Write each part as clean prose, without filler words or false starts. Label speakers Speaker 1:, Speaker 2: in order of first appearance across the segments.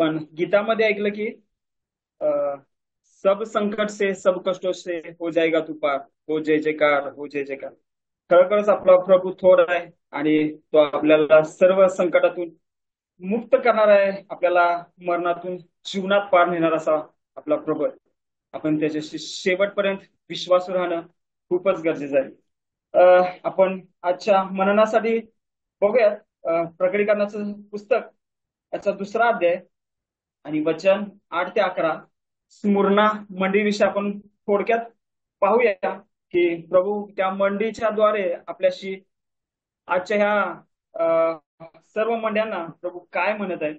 Speaker 1: आपण गीतामध्ये ऐकलं की अ, सब संकट से सब कष्टों से हो जाएगा तू पार. हो जय जयकार, हो जय जयकार. खरोखरच आपला प्रभू थोर आहे आणि तो आपल्याला सर्व संकटातून मुक्त करणार आहे. आपल्याला मरणातून जीवनात पार नेणार असा आपला प्रभू आहे. आपण त्याच्याशी शेवटपर्यंत विश्वास राहणं खूपच गरजेचं आहे. आपण आजच्या मननासाठी बघूयात प्रकटीकरणाचं पुस्तक याचा दुसरा अध्याय आणि वचन 8 ते 11. स्मुरणा मंडळीविषयी आपण थोडक्यात पाहूया की प्रभू त्या मंडळीच्या द्वारे आपल्याशी आजच्या ह्या सर्व मंडळांना प्रभू काय म्हणत आहे.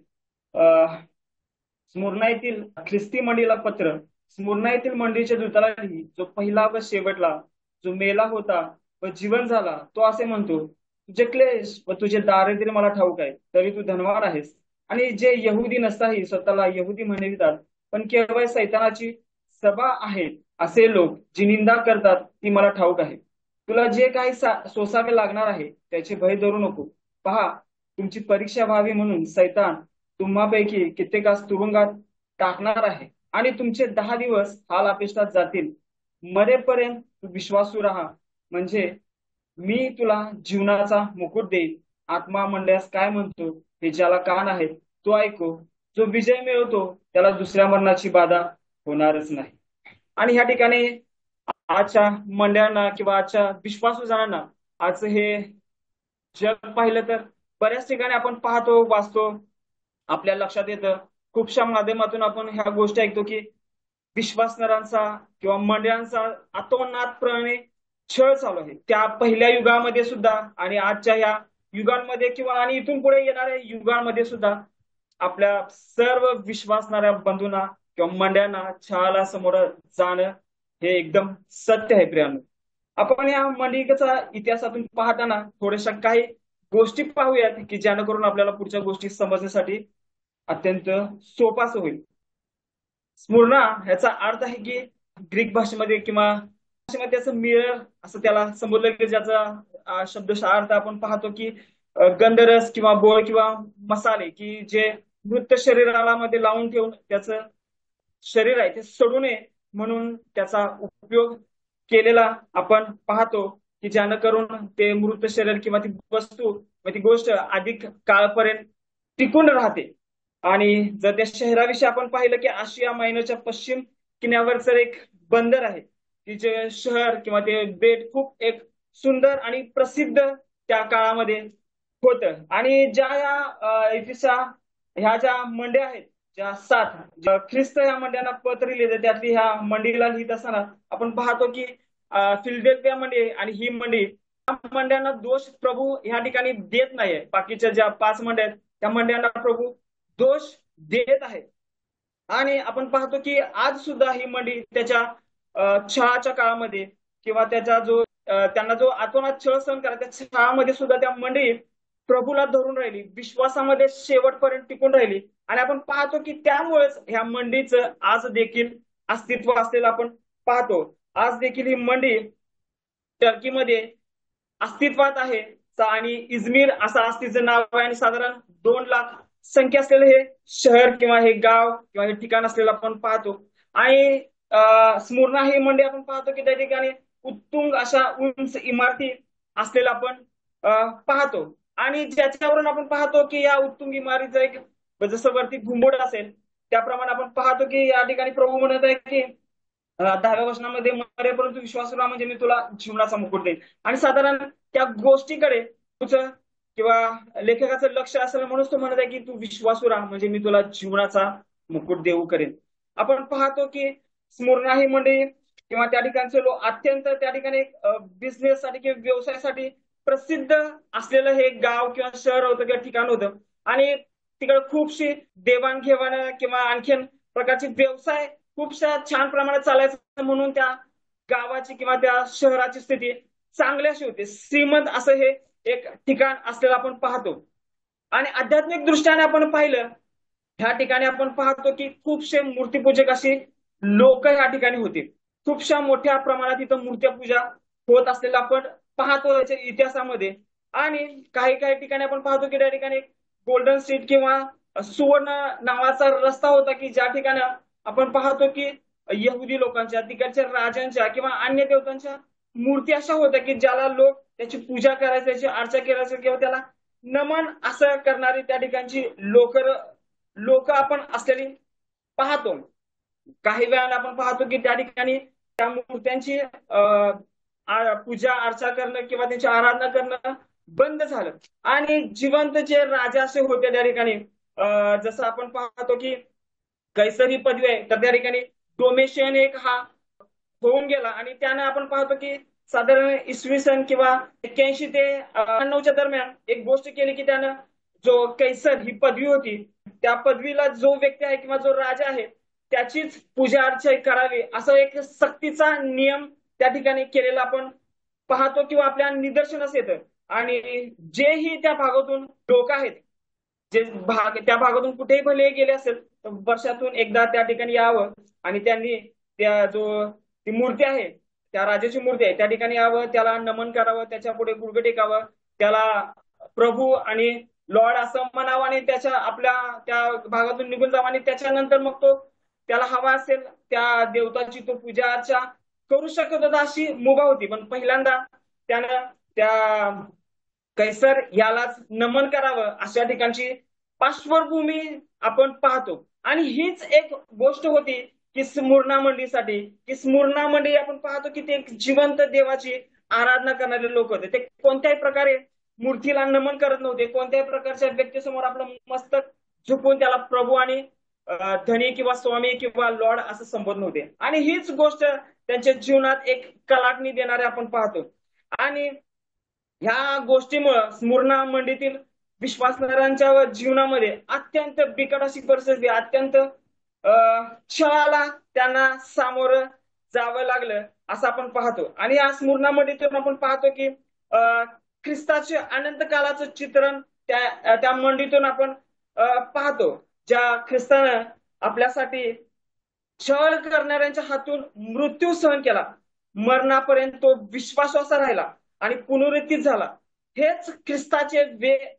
Speaker 1: स्मुरणा येथील ख्रिस्ती मंडळीला पत्र. स्मुरणा येथील मंडळीच्या दूताला लिही, जो पहिला व शेवटला, जो मेला होता व जीवन झाला, तो असे म्हणतो, तुझे क्लेश व तुझे दारिद्र्य मला ठाऊक आहे, तरी तू धनवान आहेस. आणि जे यहुदी नसताही स्वतःला यहुदी म्हणवितात, पण केवळ सैतानाची सभा आहेत असे लोक जी निंदा करतात ती मला ठाऊक आहे. तुला जे काही सोसावे लागणार आहे त्याचे भय धरू नको. पहा, तुमची परीक्षा व्हावी म्हणून सैतान तुम्हापैकी कित्येकास तुरुंगात टाकणार आहे आणि तुमचे 10 दिवस हाल अपेष्टात जातील. मरेपर्यंत तू विश्वासू राहा, म्हणजे मी तुला जीवनाचा मुकुट देईल. आत्मा मंडळास काय म्हणतो हे ज्याला कान आहे तो ऐको. जो विजय मिळवतो त्याला दुसऱ्या मरणाची बाधा होणारच नाही. आणि ह्या ठिकाणी आजच्या मंडळांना किंवा आजच्या विश्वासू जणांना आज हे जग पाहिलं तर बऱ्याच ठिकाणी आपण पाहतो, वाचतो, आपल्या लक्षात येतं. खूपशा माध्यमातून आपण ह्या गोष्टी ऐकतो की विश्वासणाऱ्यांचा किंवा मंडळांचा अतोनातप्रमाणे छळ चालू आहे. त्या पहिल्या युगामध्ये सुद्धा आणि आजच्या ह्या युगांमध्ये किंवा आणि इथून पुढे येणाऱ्या युगांमध्ये सुद्धा आपल्या सर्व विश्वासणाऱ्या बंधूंना किंवा मंडळांना छळाला समोर जाणं हे एकदम सत्य आहे. प्रियानो, आपण या मंडळीचा इतिहासातून पाहताना थोड्याशा काही गोष्टी पाहूयात की जेणेकरून आपल्याला पुढच्या गोष्टी समजण्यासाठी अत्यंत सोपाच होईल. स्मुरणा ह्याचा अर्थ आहे की ग्रीक भाषेमध्ये किंवा भाषेमध्ये त्याचं मिरर असं त्याला संबोधलं की ज्याचा शब्दशः अर्थ आपण पाहतो की गंधरस किंवा बोळ किंवा मसाले की जे मृत शरीराला मध्ये लावून ठेवून त्याचं शरीर आहे ते सडू नये म्हणून त्याचा उपयोग केलेला आपण पाहतो की ज्यानं करून ते मृत शरीर किंवा ती वस्तू ती गोष्ट अधिक काळपर्यंत टिकून राहते. आणि जर त्या शहराविषयी आपण पाहिलं की आशिया मैनोच्या पश्चिम किनाऱ्यावरचं एक बंदर आहे की जे शहर किंवा ते बेट खूप एक सुंदर आणि प्रसिद्ध त्या काळामध्ये होतं. आणि ज्या या ह्या ज्या मंड्या आहेत, ज्या 7 ख्रिस्त ह्या मंडळांना पत्र लिहिलं, त्यातली ह्या मंडळीला लिहित असताना आपण पाहतो की फिलडेल्फिया मंडळी आणि ही मंडळी मंडळांना दोष प्रभू ह्या ठिकाणी देत नाहीये. बाकीच्या ज्या 5 मंडळ आहेत त्या मंडळांना प्रभू दोष देत आहेत. आणि आपण पाहतो की आज सुद्धा ही मंडळी त्याच्या छळाच्या काळामध्ये किंवा त्याचा जो त्यांना जो आतोनात छळ सहन करा त्या छळामध्ये सुद्धा त्या मंडळी प्रभूला धरून राहिली, विश्वासामध्ये शेवटपर्यंत टिकून राहिली. आणि आपण पाहतो की त्यामुळेच ह्या मंडळीचं आज देखील अस्तित्व असलेलं आपण पाहतो. आज देखील ही मंडळी टर्कीमध्ये अस्तित्वात आहे आणि इजमिर असं आज तिचं नाव आहे आणि साधारण 2 लाख संख्या असलेलं हे शहर किंवा हे गाव किंवा हे ठिकाण असलेलं आपण पाहतो. आणि स्मुरणा हे मंडळ आपण पाहतो की त्या ठिकाणी उत्तुंग अशा उंच इमारती असलेल्या आपण पाहतो. आणि ज्याच्यावरून आपण पाहतो की या उत्तुंग इमारतीचं एक जसं वरती घुमट असेल त्याप्रमाणे आपण पाहतो की या ठिकाणी प्रभू म्हणत आहे की 10व्या वचनामध्ये मरेपर्यंत विश्वास राहा, म्हणजे मी तुला जीवनाचा मुकुट देईन. आणि साधारण त्या गोष्टीकडे तुझं किंवा लेखकाचं लक्ष असेल म्हणून तो म्हणत आहे की तू विश्वासू राहा, म्हणजे मी तुला जीवनाचा मुकुट देऊ करेन. आपण पाहतो की स्मुरणा ही मंडळी किंवा त्या ठिकाणचे लोक अत्यंत त्या ठिकाणी बिझनेस साठी किंवा व्यवसायासाठी प्रसिद्ध असलेलं हे गाव किंवा शहर होतं किंवा ठिकाण होतं. आणि तिकडे खूपशी देवाणघेवाण किंवा आणखीन प्रकारचे व्यवसाय खूपशा छान प्रमाणात चालायचं म्हणून त्या गावाची किंवा त्या शहराची स्थिती चांगल्याशी होते. श्रीमंत असं हे एक ठिकाण असलेलं आपण पाहतो. आणि आध्यात्मिक दृष्ट्याने आपण पाहिलं ह्या ठिकाणी आपण पाहतो की खूपशे मूर्तीपूजक अशी लोक ह्या ठिकाणी होते. खूपशा मोठ्या प्रमाणात इथं मूर्त्यापूजा होत असलेलं आपण पाहतो याच्या इतिहासामध्ये. आणि काही काही ठिकाणी आपण पाहतो की त्या ठिकाणी गोल्डन स्ट्रीट किंवा सुवर्ण नावाचा रस्ता होता की ज्या ठिकाणी आपण पाहतो की यहुदी लोकांच्या तिकडच्या राजांच्या किंवा अन्य देवतांच्या मूर्ती अशा होत्या की ज्याला लोक त्याची पूजा करायचे त्याची अर्चा करायचे किंवा त्याला नमन असं करणारी त्या ठिकाणची लोक आपण असलेली पाहतो. काही वेळाला आपण पाहतो की त्या ठिकाणी त्या मूर्त्यांची पूजा अर्चा करणं किंवा त्यांची आराधना करणं बंद झालं आणि जिवंत जे राजा असे होते त्या ठिकाणी जसं आपण पाहतो की कैसर ही पदवी आहे तर त्या ठिकाणी डोमेशियन एक हा होऊन गेला आणि त्यानं आपण पाहतो की साधारण इसवी सन किंवा 81 ते 99च्या दरम्यान एक गोष्ट केली की त्यानं जो कैसर ही पदवी होती त्या पदवीला जो व्यक्ती आहे किंवा जो राजा आहे त्याचीच पूजा अर्चा करावी असा एक सक्तीचा नियम त्या ठिकाणी केलेला आपण पाहतो किंवा आपल्या निदर्शनास येतं. आणि जेही त्या भागातून लोक आहेत जे भाग त्या भागातून कुठेही भले गेले असेल तर वर्षातून एकदा त्या ठिकाणी यावं आणि त्यांनी त्या जो ती मूर्ती आहे त्या राजाची मूर्ती आहे त्या ठिकाणी यावं त्याला नमन करावं त्याच्या पुढे गुडघे टेकावं त्याला प्रभू आणि लॉर्ड असं म्हणावं आणि त्याच्या आपल्या त्या भागातून निघून जावं आणि त्याच्यानंतर मग तो त्याला हवा असेल त्या देवताची तो पूजा अर्चा करू शकत होता अशी मुभा होती. पण पहिल्यांदा त्यानं त्या कैसर यालाच नमन करावं अशा ठिकाणची पार्श्वभूमी आपण पाहतो. आणि हीच एक गोष्ट होती की स्मुर्ना मंडळीसाठी की स्मुर्ना मंडळी आपण पाहतो की ते एक जिवंत देवाची आराधना करणारे लोक होते. ते कोणत्याही प्रकारे मूर्तीला नमन करत नव्हते. कोणत्याही प्रकारच्या व्यक्तीसमोर आपलं मस्तक झुकून त्याला प्रभू आणि धनी किंवा स्वामी किंवा लॉर्ड असं संबोधन नव्हते. आणि हीच गोष्ट त्यांच्या जीवनात एक कलाटणी देणारे आपण पाहतो. आणि ह्या गोष्टीमुळे स्मुर्ना मंडळीतील विश्वासणाऱ्यांच्या जीवनामध्ये अत्यंत बिकट अशी परिस्थिती अत्यंत छळाला त्यांना सामोरं जावं लागलं असं आपण पाहतो. आणि या स्मुर्ना मंडळीतून आपण पाहतो की ख्रिस्ताचे अनंत कालाचं चित्रण त्या मंडळीतून आपण पाहतो ज्या ख्रिस्तानं आपल्यासाठी छळ करणाऱ्यांच्या हातून मृत्यू सहन केला मरणापर्यंत तो विश्वासाचा राहिला आणि पुनरुत्थित झाला. हेच ख्रिस्ताचे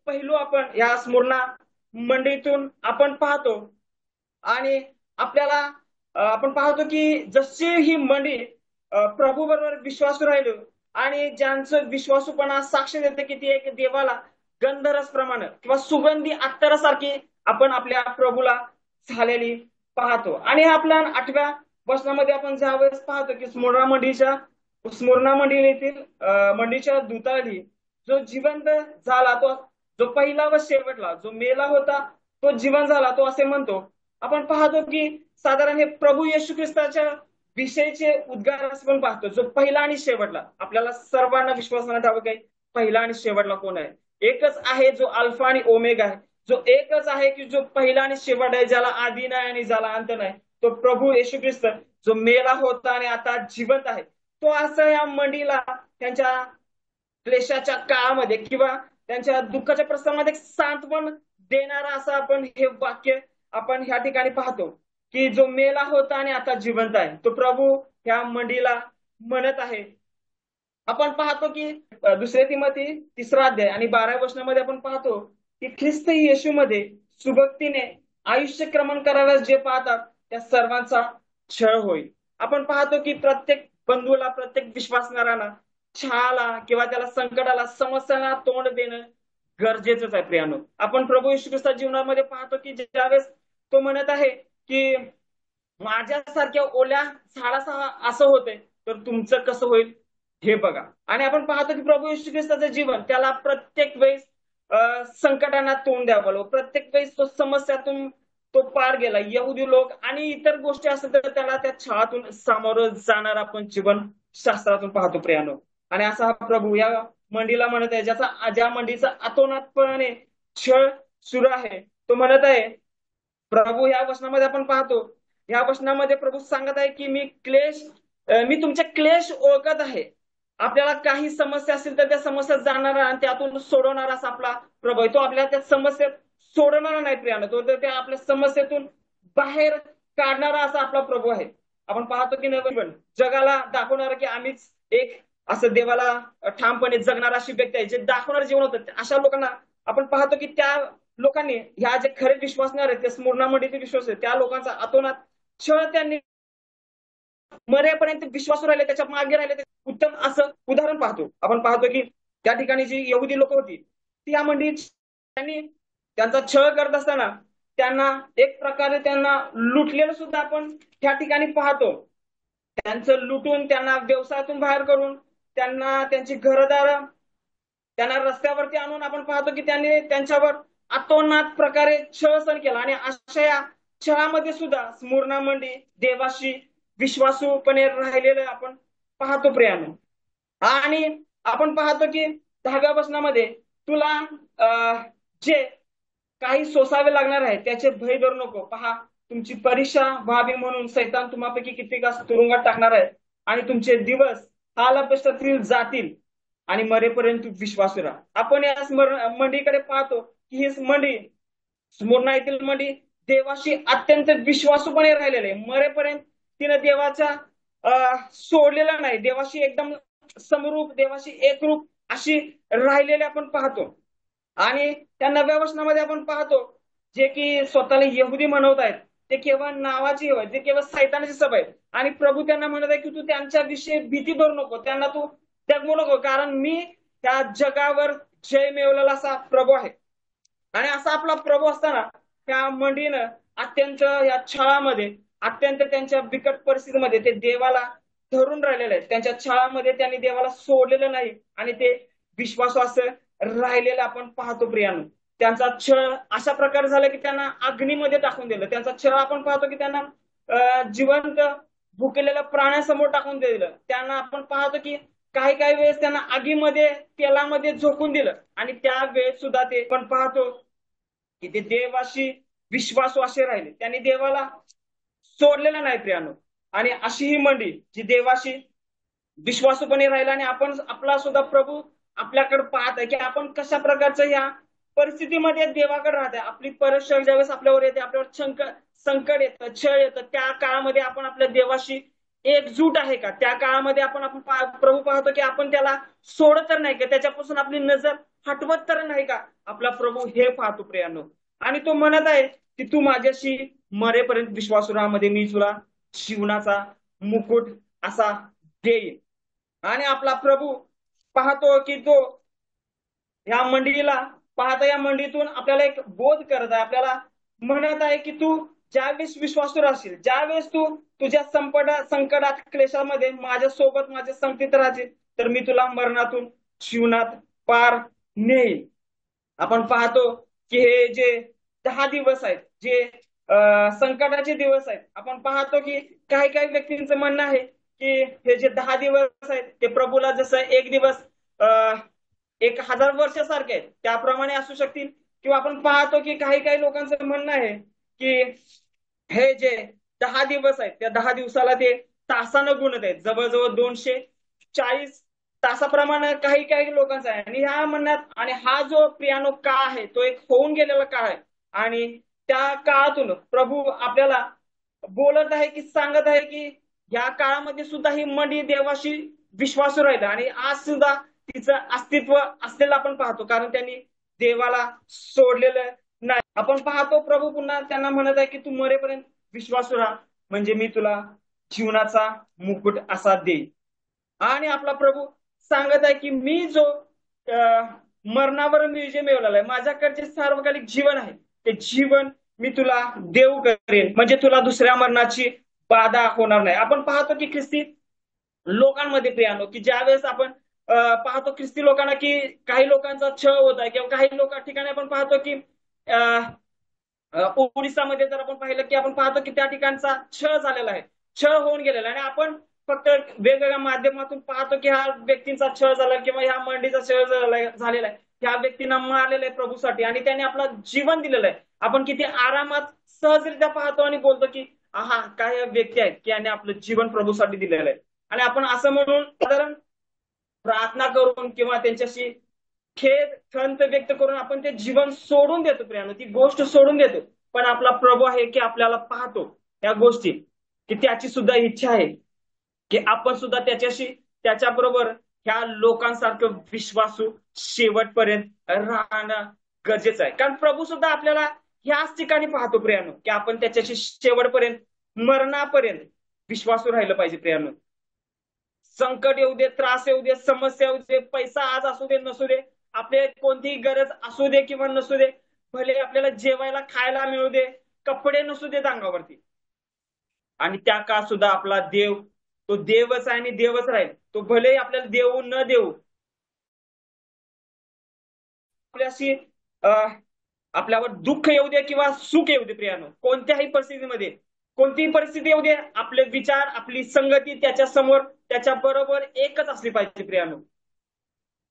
Speaker 1: पैलू आपण या स्मुर्ना मंडळीतून आपण पाहतो. आणि आपल्याला आपण पाहतो की जशी ही मंडळी प्रभू बरोबर विश्वासू राहिलो आणि ज्यांचं विश्वासूपणा साक्ष देते की ती एक देवाला गंधरस प्रमाणे किंवा सुगंधी अत्तरासारखी आपण आपल्या प्रभूला झालेली पाहतो. आणि आपल्या 8व्या वचनामध्ये आपण ज्यावेळेस पाहतो की स्मुर्ना मंडळीतील मंडळीच्या दूताली जो जिवंत झाला तो जो पहिला व शेवटला जो मेला होता तो जिवंत झाला तो असे म्हणतो. आपण पाहतो की साधारण हे प्रभू येशू ख्रिस्ताच्या विषयीचे उद्गार असं पण पाहतो जो पहिला आणि शेवटला. आपल्याला सर्वांना विश्वासाने ठाऊक आहे पहिला आणि शेवटला कोण आहे. एकच आहे जो अल्फा आणि ओमेगा आहे. जो एकच आहे की जो पहिला आणि शेवट आहे ज्याला आधी नाही आणि ज्याला अंत नाही तो प्रभू येशू ख्रिस्त जो मेला होता आणि आता जिवंत आहे. तो असं या मंडळीला त्यांच्या क्लेशाच्या काळामध्ये किंवा त्यांच्या दुःखाच्या प्रसंगामध्ये सांत्वन देणारा असं आपण हे वाक्य आपण ह्या ठिकाणी पाहतो की जो मेला होता आणि आता जिवंत आहे तो प्रभू ह्या मंडळीला म्हणत आहे. आपण पाहतो की 2 तिमोथी 3 अध्याय आणि 12 वचनामध्ये आपण पाहतो की ख्रिस्त येशूमध्ये सुभक्तीने आयुष्य क्रमण कराव्यास जे पाहतात त्या सर्वांचा छळ होईल. आपण पाहतो की प्रत्येक बंधूला प्रत्येक विश्वासणाऱ्यांना छळाला किंवा त्याला संकटाला समस्यांना तोंड देणं गरजेचंच आहे प्रियानो. आपण प्रभू येशू ख्रिस्ता जीवनामध्ये पाहतो की ज्यावेळेस तो म्हणत आहे की माझ्यासारख्या ओल्या झाडाचा असं होतंय तर तुमचं कसं होईल हे बघा. आणि आपण पाहतो की प्रभू येशू ख्रिस्ताचं जीवन त्याला प्रत्येक वेळेस संकटांना तोंड द्यावं लागलं. प्रत्येक वेळेस तो समस्यातून तो पार गेला. यहुदी लोक आणि इतर गोष्टी असतात तर त्याला त्या छळातून सामोरं जाणार आपण जीवन शास्त्रातून पाहतो प्रियानो. आणि असा हा प्रभू या मंडीला म्हणत आहे ज्या मंडीचा अतोनातपणे छळ सुरू आहे तो म्हणत आहे. प्रभू या वचनामध्ये आपण पाहतो या वचनामध्ये प्रभू सांगत आहे की मी तुमचे क्लेश ओळखत आहे. आपल्याला काही समस्या असेल तर त्या समस्या जाणारा आणि त्यातून सोडवणारा असा आपला प्रभू आहे. तो आपल्याला त्या समस्येत सोडवणारा नाही प्रियानं तो त्या आपल्या समस्येतून बाहेर काढणारा असा आपला प्रभू आहे. आपण पाहतो की नवीन जगाला दाखवणारा की आम्हीच एक असं देवाला ठामपणे जगणारा अशी व्यक्ती आहे जे दाखवणारं जीवन होतं. अशा लोकांना आपण पाहतो की त्या लोकांनी ह्या जे खरे विश्वासणार आहेत, ते स्मरणा मंडळीचे विश्वास आहेत, त्या लोकांचा अतोनात छळ त्यांनी मरेपर्यंत विश्वास राहिले, त्याच्या मागे राहिले. उत्तम असं उदाहरण पाहतो. आपण पाहतो की त्या ठिकाणी जी यहुदी लोक होती, ती या मंडळीत त्यांनी त्यांचा छळ करत असताना त्यांना एक प्रकारे त्यांना लुटलेलं सुद्धा आपण त्या ठिकाणी पाहतो. त्यांचं लुटून, त्यांना व्यवसायातून बाहेर करून, त्यांना त्यांची घरदार त्यांना रस्त्यावरती आणून आपण पाहतो की त्यांनी त्यांच्यावर अतोनात प्रकारे छळ सहन केला. आणि अशा या छळामध्ये सुद्धा स्मरणा मंडळी देवाशी विश्वासूपणे राहिलेलं आपण पाहतो प्रियानो. आणि आपण पाहतो की 10व्या वचनामध्ये तुला जे काही सोसावे लागणार आहे त्याचे भय धरू नको. पहा, तुमची परीक्षा व्हावी म्हणून सैतान तुम्हापैकी कित्येक तुरुंगात टाकणार आहे, आणि तुमचे दिवस हालअपेष्टातील जातील, आणि मरेपर्यंत विश्वासू राहा. आपण या मंडळीकडे पाहतो की ही मंडळी, स्मरणा येथील मंडळी देवाशी अत्यंत विश्वासूपणे राहिलेले. मरेपर्यंत तिने देवाचा सोडलेला नाही. देवाशी एकदम समरूप, देवाशी एकरूप अशी राहिलेले आपण पाहतो. आणि त्या 9व्या वचनामध्ये आपण पाहतो, जे की स्वतःला यहुदी म्हणवत आहेत, ते केवळ नावाची आहेत, ते केवळ सैतानाची सभा आहेत. आणि प्रभू त्यांना म्हणत आहे की तू त्यांच्या विषयी भीती धरू नको, त्यांना तू जगमू नको, कारण मी त्या जगावर जय मिळवलेला असा प्रभू आहे. आणि असा आपला प्रभू असताना त्या मंडळीनं अत्यंत या छळामध्ये, अत्यंत त्यांच्या बिकट परिस्थितीमध्ये ते देवाला धरून राहिलेले आहेत. त्यांच्या छळामध्ये त्यांनी देवाला सोडलेलं नाही, आणि ते विश्वासू असं राहिलेलं आपण पाहतो प्रियानो. त्यांचा छळ अशा प्रकारे झाला की त्यांना अग्नीमध्ये टाकून दिलं. त्यांचा छळ आपण पाहतो की त्यांना जिवंत भुकेलेल्या प्राण्यासमोर टाकून दिलं. त्यांना आपण पाहतो की काही काही वेळेस त्यांना आगीमध्ये, तेलामध्ये झोकून दिलं. आणि त्या वेळेस सुद्धा ते पण पाहतो की ते देवाशी विश्वासू असे राहिले, त्यांनी देवाला सोडलेला नाही प्रियानो. आणि अशी ही मंडळी जी देवाशी विश्वासूपणे राहिला. आणि आपण आपला सुद्धा प्रभू आपल्याकडे पाहत आहे की आपण कशा प्रकारच्या या परिस्थितीमध्ये देवाकडे राहत आहे. आपली परीक्षा ज्यावेळेस आपल्यावर येते, आपल्यावर संकट येतं, छळ येतं, त्या काळामध्ये आपण आपल्या देवाशी एकजूट आहे का? त्या काळामध्ये आपण प्रभू पाहतो की आपण त्याला सोडत तर नाही का, त्याच्यापासून आपली नजर हटवत तर नाही का? आपला प्रभू हे पाहतो प्रियानो. आणि तो म्हणत आहे की तू माझ्याशी मरेपर्यंत विश्वासू राहा, मध्ये मी तुला जीवनाचा मुकुट असा देईल. आणि आपला प्रभू पाहतो की तो या मंडळीला पाहता, या मंडळीतून आपल्याला एक बोध करत आहे, आपल्याला म्हणत आहे की तू ज्यावेळेस विश्वासू राहशील, ज्यावेळेस तू तुझ्या संकटात, क्लेशामध्ये माझ्यासोबत, माझ्या संगतीत राहशील, तर मी तुला मरणातून जीवनात पार नेईल. आपण पाहतो की हे जे 10 दिवस आहेत, जे संकटाचे दिवस आहेत, आपण पाहतो की काही काही व्यक्तींचं म्हणणं आहे की हे जे 10 दिवस आहेत ते प्रभूला जसं एक दिवस 1000 वर्षासारखे आहेत त्याप्रमाणे असू शकतील. किंवा आपण पाहतो की काही काही लोकांचं म्हणणं आहे की हे जे 10 दिवस आहेत त्या 10 दिवसाला ते तासानं गुणत आहेत, जवळजवळ 240 तासाप्रमाणे काही काही लोकांचा आहे. आणि ह्या म्हणण्यात, आणि हा जो प्रियानो काळ आहे तो एक होऊन गेलेला काळ आहे. आणि त्या काळातून प्रभू आपल्याला बोलत आहे की सांगत आहे की या काळामध्ये सुद्धा ही मंडळी देवाशी विश्वासू राहिला. आणि आज सुद्धा तिचं अस्तित्व असलेलं आपण पाहतो, कारण त्यांनी देवाला सोडलेलं नाही. आपण पाहतो प्रभू पुन्हा त्यांना म्हणत आहे की तू मरेपर्यंत विश्वासू राहा, म्हणजे मी तुला जीवनाचा मुकुट असा देईल. आणि आपला प्रभू सांगत आहे की मी जो मरणावर मी विजय मिळवलेला आहे, माझ्याकडचे सार्वकालिक जीवन आहे, ते जीवन मी तुला देऊ करेन, म्हणजे तुला दुसऱ्या मरणाची बाधा होणार नाही. आपण पाहतो की ख्रिस्ती लोकांमध्ये प्रियानो की ज्यावेळेस आपण पाहतो ख्रिस्ती लोकांना की काही लोकांचा छळ होत आहे, किंवा काही लोक ठिकाणी आपण पाहतो की ओडिसामध्ये जर आपण पाहिलं की आपण पाहतो की त्या ठिकाणचा छळ झालेला आहे, छळ होऊन गेलेला आहे. आणि आपण फक्त वेगवेगळ्या माध्यमातून पाहतो की ह्या व्यक्तींचा छळ झाला, किंवा ह्या मंडळीचा छळ झालेला आहे, ह्या व्यक्तींना मारलेलं आहे प्रभूसाठी, आणि त्यांनी आपलं जीवन दिलेलं आहे. आपण किती आरामात सहजरित्या पाहतो आणि बोलतो की हा काय व्यक्ती आहेत की यांनी आपलं जीवन प्रभूसाठी दिलेलं आहे. आणि आपण असं म्हणून साधारण प्रार्थना करून किंवा त्यांच्याशी खेद खंत व्यक्त करून आपण ते जीवन सोडून देतो प्रियानो, ती गोष्ट सोडून देतो. पण आपला प्रभू आहे की आपल्याला पाहतो त्या गोष्टी, की त्याची सुद्धा इच्छा आहे की आपण सुद्धा त्याच्याशी, त्याच्याबरोबर ह्या लोकांसारखं विश्वासू शेवटपर्यंत राहणं गरजेचं आहे. कारण प्रभू सुद्धा आपल्याला ह्याच ठिकाणी पाहतो प्रियानो, की आपण त्याच्याशी शेवटपर्यंत, मरणापर्यंत विश्वासू राहिलं पाहिजे प्रियानो. संकट येऊ दे, त्रास येऊ दे, समस्या येऊ दे, पैसा आज असू दे नसू दे, आपले कोणतीही गरज असू दे किंवा नसू दे, भले आपल्याला जेवायला खायला मिळू दे, कपडे नसू देत अंगावरती, आणि त्या काळात सुद्धा आपला देव तो देवच आहे आणि देवच राहील. तो भले आपल्याला देऊ न देऊ, आपल्याशी आपल्यावर दुःख येऊ दे किंवा सुख येऊ दे प्रियानो, कोणत्याही परिस्थितीमध्ये, कोणतीही परिस्थिती येऊ दे, आपले विचार, आपली संगती त्याच्या समोर, त्याच्या बरोबर एकच असली पाहिजे प्रियानो.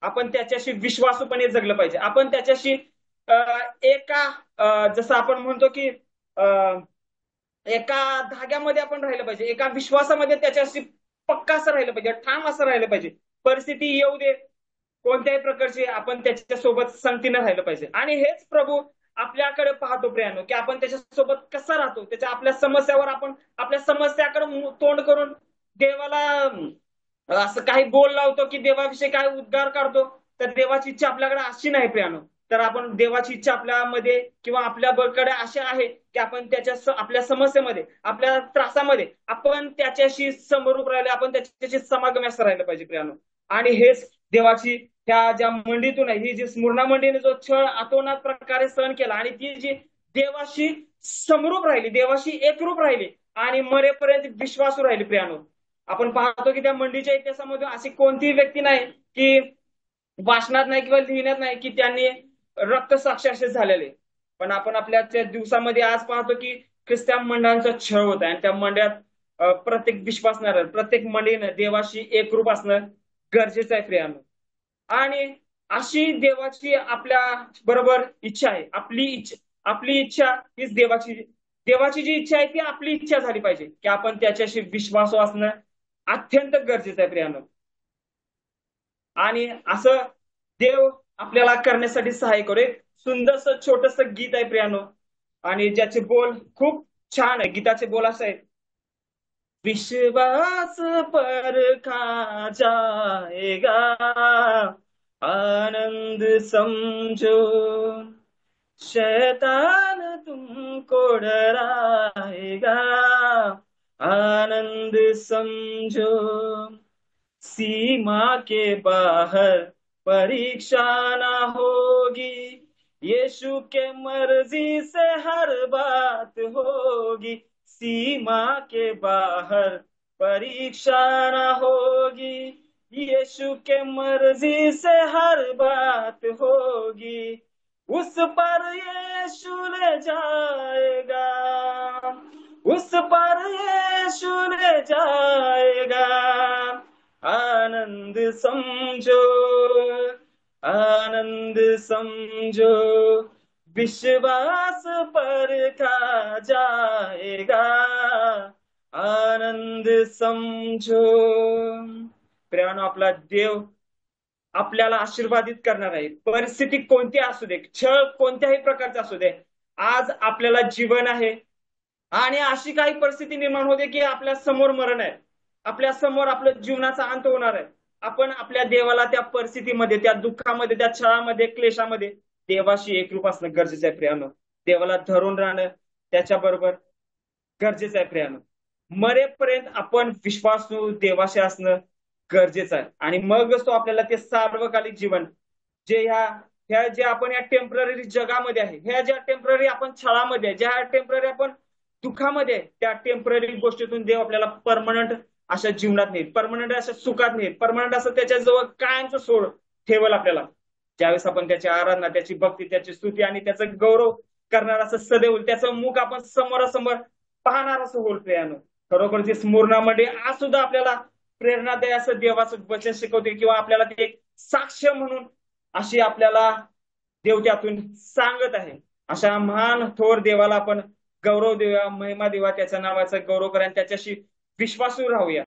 Speaker 1: आपण त्याच्याशी विश्वासूपणे जगलं पाहिजे. आपण त्याच्याशी जसं आपण म्हणतो की एका धाग्यामध्ये आपण राहिलं पाहिजे, एका विश्वासामध्ये त्याच्याशी पक्का असं राहिलं पाहिजे, ठाम असं राहिलं पाहिजे. परिस्थिती येऊ दे कोणत्याही प्रकारची, आपण त्याच्यासोबत संगतीनं राहिलं पाहिजे. आणि हेच प्रभू आपल्याकडे पाहतो प्रियानो, की आपण त्याच्यासोबत कसं राहतो. त्याच्या आपल्या समस्यावर आपण आपल्या समस्याकडे तोंड करून देवाला असं काही बोल लावतो की देवाविषयी काय उद्गार काढतो. तर देवाची इच्छा आपल्याकडे अशी नाही प्रियानो. तर आपण देवाची इच्छा आपल्यामध्ये किंवा आपल्याकडे अशी आहे की आपण आपल्या समस्येमध्ये, आपल्या त्रासामध्ये आपण त्याच्याशी समरूप राहिले, आपण त्याच्याशी समागमी असं राहिलं पाहिजे प्रियानो. आणि हेच देवाची ह्या ज्या मंडळीतून आहे, ही जी स्मरणा मंडळीने जो छळ अतोनात प्रकारे सहन केला आणि ती जी देवाशी समरूप राहिली, देवाशी एकरूप राहिली आणि मरेपर्यंत विश्वासू राहिली प्रियानो. आपण पाहतो की त्या मंडळीच्या इतिहासामध्ये अशी कोणतीही व्यक्ती नाही की वाचनात नाही किंवा लिहिण्यात नाही की त्यांनी रक्तसाक्षी असे झालेले. पण आपण आपल्या त्या दिवसामध्ये आज पाहतो की ख्रिस्ती मंडळांचा छळ होत आहे आणि त्या मंडळात प्रत्येक विश्वासणार, प्रत्येक मंडळीनं देवाशी एकरूप असणं गरजेचं आहे प्रियानो. आणि अशी देवाची आपल्या बरोबर इच्छा आहे. आपली इच्छा हीच देवाची जी इच्छा आहे ती आपली इच्छा झाली पाहिजे, की आपण त्याच्याशी विश्वासू असणं अत्यंत गरजेचं आहे प्रियानो. आणि असं देव आपल्याला करण्यासाठी सहाय्य करू. एक सुंदरस छोटस गीत आहे प्रियानो, आणि ज्याचे बोल खूप छान आहे. गीताचे बोल असे आहेत, विश्वास परखा जाएगा, आनंद समझो, शैतान तुमको डराएगा, आनंद समझो, सीमा के बाहर परीक्षा ना होगी, यीशु के मर्जी से हर बात होगी, सीमा के बाहर परीक्षा ना होगी, यीशु के मर्जी से हर बात होगी, उस पर यीशु ले जाएगा, उस पर यीशु ले जाएगा, आनंद समझो, आनंद समझो, विश्वास परखा जाएगा, आनंद समझो. प्रियानो, आपला देव आपल्याला आशीर्वादित करणार आहे. परिस्थिती कोणती असू दे, छळ कोणत्याही प्रकारचा असू दे, आज आपल्याला जीवन आहे. आणि अशी काही परिस्थिती निर्माण होते की आपल्या समोर मरण आहे, आपल्या समोर आपल्या जीवनाचा अंत होणार आहे. आपण आपल्या देवाला त्या परिस्थितीमध्ये, त्या दुःखामध्ये, त्या छळामध्ये, क्लेशामध्ये देवाशी एकरूप असणं गरजेचं आहे प्रियानो. देवाला धरून राहणं त्याच्याबरोबर गरजेचं आहे प्रियानो. मरेपर्यंत आपण विश्वासू देवाशी असणं गरजेचं आहे. आणि मगच तो आपल्याला ते सार्वकालिक जीवन, जे ह्या जे आपण या टेम्पररी जगामध्ये आहे, ह्या ज्या टेम्पररी आपण छळामध्ये, ज्या टेम्पररी आपण दुःखामध्ये, त्या टेम्पररी गोष्टीतून देव आपल्याला परमनंट अशा जीवनात नेईल, परमनंट अशा सुखात नेईल, परमनंट असं त्याच्याजवळ कायमचं सोड ठेवल आपल्याला. ज्यावेळेस आपण त्याची आराधना, त्याची भक्ती, त्याची स्तुती आणि त्याचा गौरव करणार असं सदैव, त्याचं मुख आपण समोरासमोर पाहणार असं होईल प्रियानो. खरोखरची स्मरणामध्ये आज सुद्धा आपल्याला प्रेरणादायी असं देवाचं वचन शिकवते, किंवा आपल्याला ते एक साक्ष म्हणून अशी आपल्याला देव त्यातून सांगत आहे. अशा महान थोर देवाला आपण गौरव देऊया, महिमा देवा, त्याच्या नावाचा गौरव करा आणि त्याच्याशी विश्वासू राहूया.